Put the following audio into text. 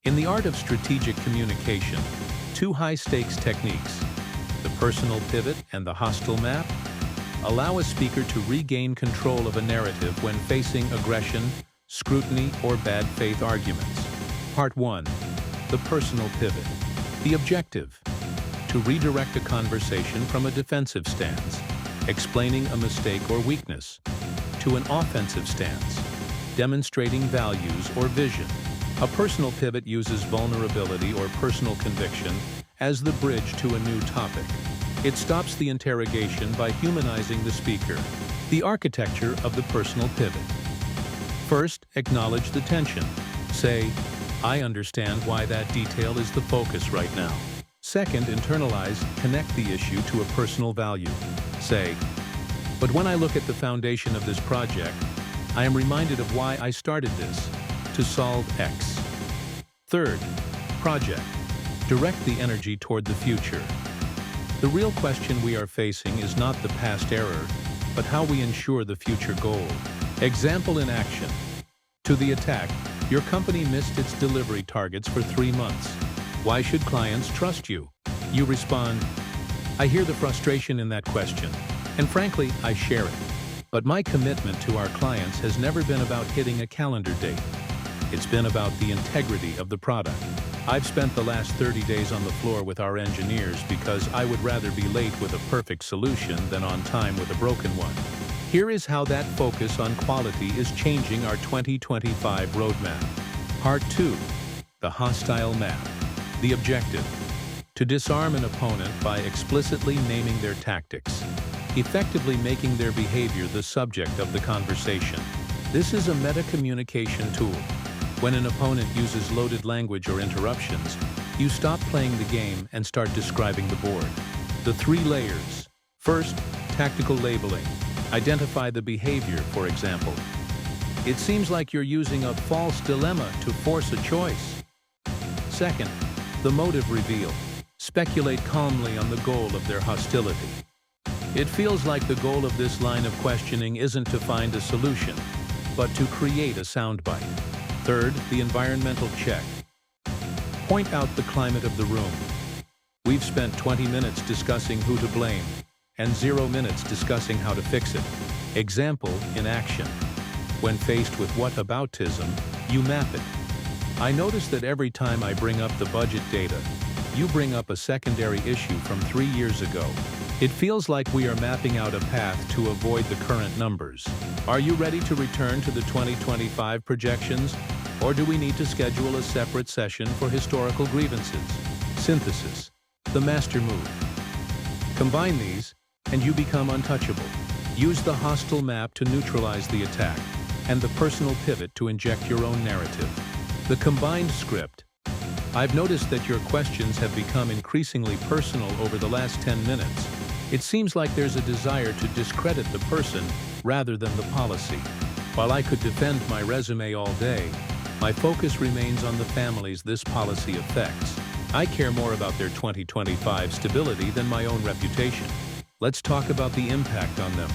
In the art of strategic communication, two high-stakes techniques, the personal pivot and the hostile map, allow a speaker to regain control of a narrative when facing aggression, scrutiny, or bad faith arguments. Part 1. The personal pivot. The objective: to redirect a conversation from a defensive stance, explaining a mistake or weakness, to an offensive stance, demonstrating values or vision. A personal pivot uses vulnerability or personal conviction as the bridge to a new topic. It stops the interrogation by humanizing the speaker. The architecture of the personal pivot. First, acknowledge the tension. Say, "I understand why that detail is the focus right now." Second, internalize, connect the issue to a personal value. Say, "But when I look at the foundation of this project, I am reminded of why I started this, to solve X." Third, project. Direct the energy toward the future. The real question we are facing is not the past error, but how we ensure the future goal. Example in action. To the attack, your company missed its delivery targets for 3 months. Why should clients trust you? You respond, "I hear the frustration in that question, and frankly, I share it. But my commitment to our clients has never been about hitting a calendar date. It's been about the integrity of the product. I've spent the last 30 days on the floor with our engineers because I would rather be late with a perfect solution than on time with a broken one." Here is how that focus on quality is changing our 2025 roadmap. Part 2. The hostile map. The objective: to disarm an opponent by explicitly naming their tactics, effectively making their behavior the subject of the conversation. This is a meta-communication tool. When an opponent uses loaded language or interruptions, you stop playing the game and start describing the board. The 3 layers. First, tactical labeling. Identify the behavior, for example. "It seems like you're using a false dilemma to force a choice." Second, the motive reveal. Speculate calmly on the goal of their hostility. "It feels like the goal of this line of questioning isn't to find a solution, but to create a soundbite." Third, the environmental check. Point out the climate of the room. "We've spent 20 minutes discussing who to blame, and 0 minutes discussing how to fix it." Example in action. When faced with whataboutism, you map it. "I notice that every time I bring up the budget data, you bring up a secondary issue from 3 years ago. It feels like we are mapping out a path to avoid the current numbers. Are you ready to return to the 2025 projections, or do we need to schedule a separate session for historical grievances?" Synthesis. The master move. Combine these, and you become untouchable. Use the hostile map to neutralize the attack, and the personal pivot to inject your own narrative. The combined script. "I've noticed that your questions have become increasingly personal over the last 10 minutes. It seems like there's a desire to discredit the person rather than the policy. While I could defend my resume all day, my focus remains on the families this policy affects. I care more about their 2025 stability than my own reputation. Let's talk about the impact on them."